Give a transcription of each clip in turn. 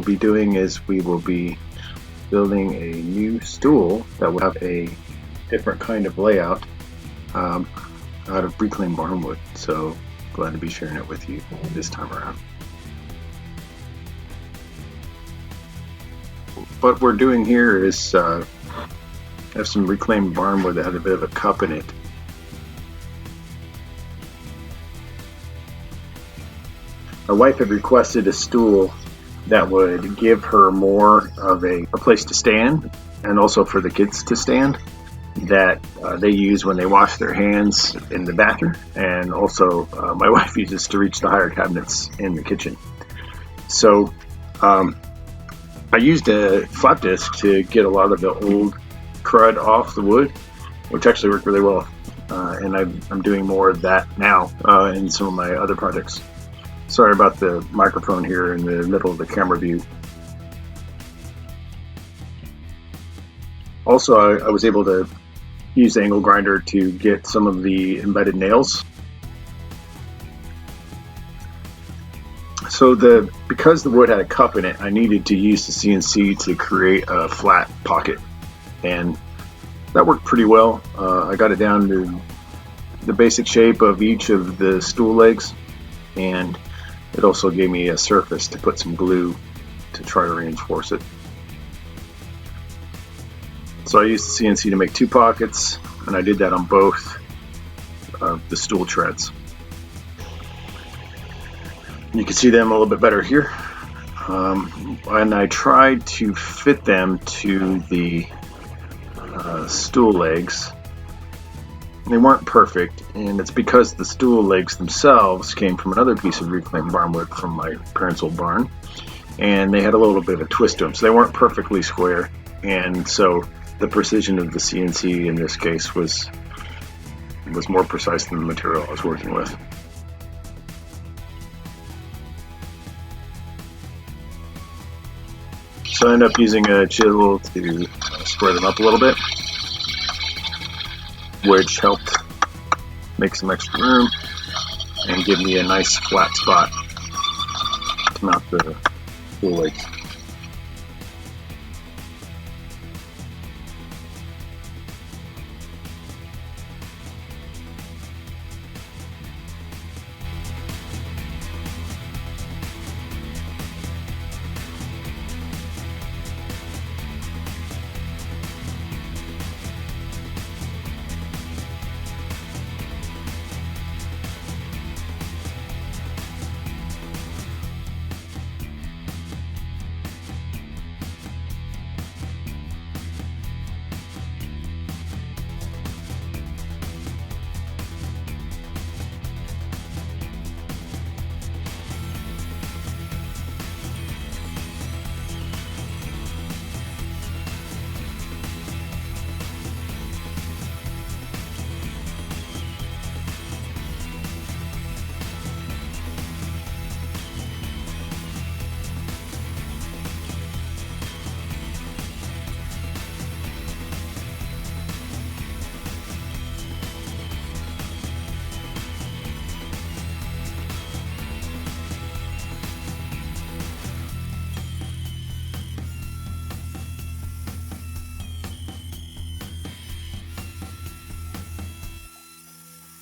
be doing is we will be building a new stool that will have a different kind of layout out of reclaimed barn wood. So glad to be sharing it with you this time around. What we're doing here is have some reclaimed barn wood that had a bit of a cup in it. My wife had requested a stool that would give her more of a place to stand, and also for the kids to stand, that they use when they wash their hands in the bathroom, and also my wife uses to reach the higher cabinets in the kitchen. So I used a flap disc to get a lot of the old crud off the wood, which actually worked really well, and I'm doing more of that now in some of my other projects. Sorry about the microphone here in the middle of the camera view. Also, I was able to use the angle grinder to get some of the embedded nails. So because the wood had a cup in it, I needed to use the CNC to create a flat pocket, and that worked pretty well. I got it down to the basic shape of each of the stool legs, and it also gave me a surface to put some glue to try to reinforce it. So I used the CNC to make 2 pockets, and I did that on both of the stool treads. You can see them a little bit better here. And I tried to fit them to the stool legs. They weren't perfect, and it's because the stool legs themselves came from another piece of reclaimed barn wood from my parents' old barn, and they had a little bit of a twist to them, so they weren't perfectly square. And so the precision of the CNC in this case was more precise than the material I was working with. So I ended up using a chisel to square them up a little bit, which helped make some extra room and give me a nice flat spot to mount the stool legs.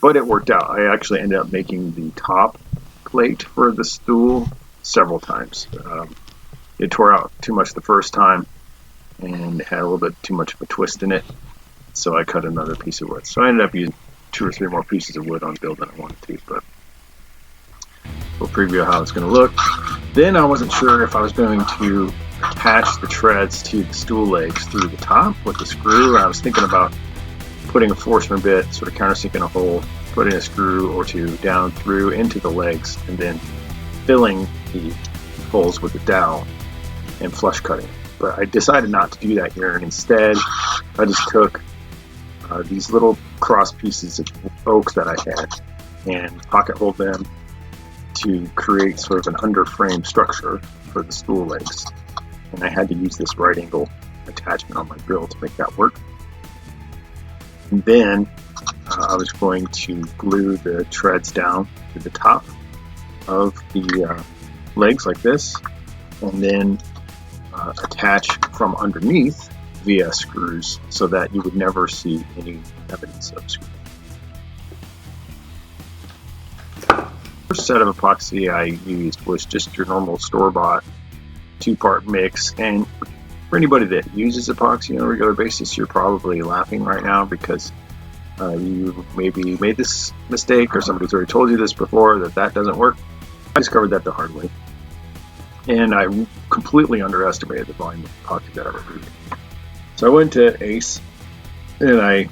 But it worked out. I actually ended up making the top plate for the stool several times. It tore out too much the first time and had a little bit too much of a twist in it, so I cut another piece of wood. So I ended up using 2 or 3 more pieces of wood on build than I wanted to, but we'll preview how it's going to look. Then I wasn't sure if I was going to attach the treads to the stool legs through the top with the screw. I was thinking about putting a Forstner bit, sort of countersinking a hole, putting a screw or 2 down through into the legs, and then filling the holes with a dowel and flush cutting. But I decided not to do that here, and instead I just took these little cross pieces of oak that I had and pocket holed them to create sort of an underframe structure for the stool legs. And I had to use this right angle attachment on my drill to make that work. And then I was going to glue the treads down to the top of the legs like this, and then attach from underneath via screws so that you would never see any evidence of screws. The first set of epoxy I used was just your normal store-bought 2-part mix, and for anybody that uses epoxy on a regular basis, you're probably laughing right now because you maybe made this mistake, or somebody's already told you this before, that doesn't work. I discovered that the hard way, and I completely underestimated the volume of epoxy that I was using. So I went to Ace, and I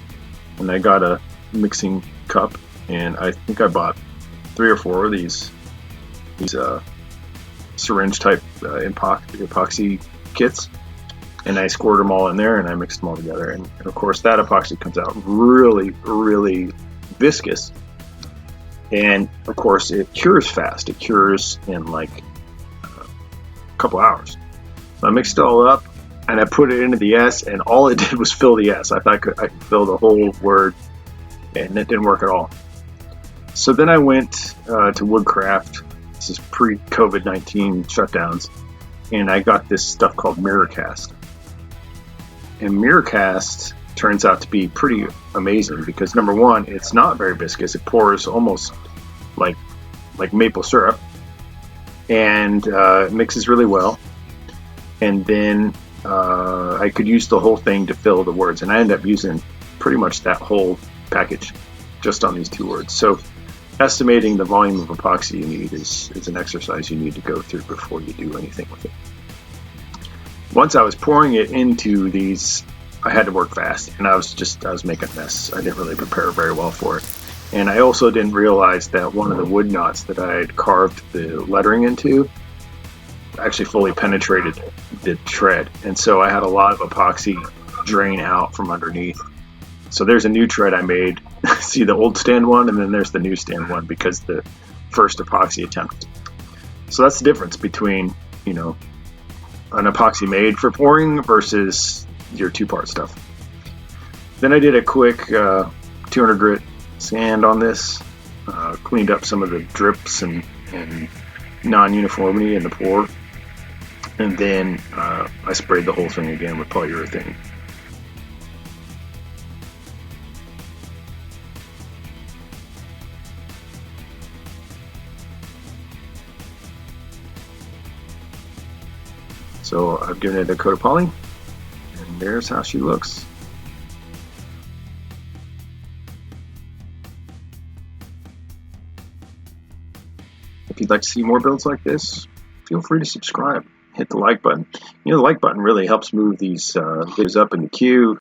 got a mixing cup, and I think I bought 3 or 4 of these syringe type epoxy kits, and I squirted them all in there, and I mixed them all together, and of course that epoxy comes out really viscous, and of course it cures fast. It cures in like a couple hours. So I mixed it all up, and I put it into the S, and all it did was fill the S. I thought I could fill the whole word, and it didn't work at all. So then I went to Woodcraft. This is pre-COVID-19 shutdowns, and I got this stuff called Mirrorcast. And Mirrorcast turns out to be pretty amazing because, number one, it's not very viscous. It pours almost like maple syrup, and it mixes really well. And then I could use the whole thing to fill the words, and I ended up using pretty much that whole package just on these 2 words. So estimating the volume of epoxy you need is an exercise you need to go through before you do anything with it. Once I was pouring it into these, I had to work fast, and I was making a mess. I didn't really prepare very well for it. And I also didn't realize that one of the wood knots that I had carved the lettering into actually fully penetrated the tread, and so I had a lot of epoxy drain out from underneath. So there's a new tread I made. See the old stand one, and then there's the new stand one because the first epoxy attempt. So that's the difference between, an epoxy made for pouring versus your 2-part stuff. Then I did a quick 200 grit sand on this, cleaned up some of the drips and non-uniformity in the pour, and then I sprayed the whole thing again with polyurethane. So I've given it a coat of poly, and there's how she looks. If you'd like to see more builds like this, feel free to subscribe. Hit the like button. The like button really helps move these videos up in the queue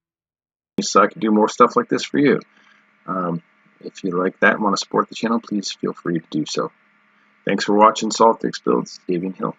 so I can do more stuff like this for you. If you like that and want to support the channel, please feel free to do so. Thanks for watching Salt Fix Builds, Davian Hill.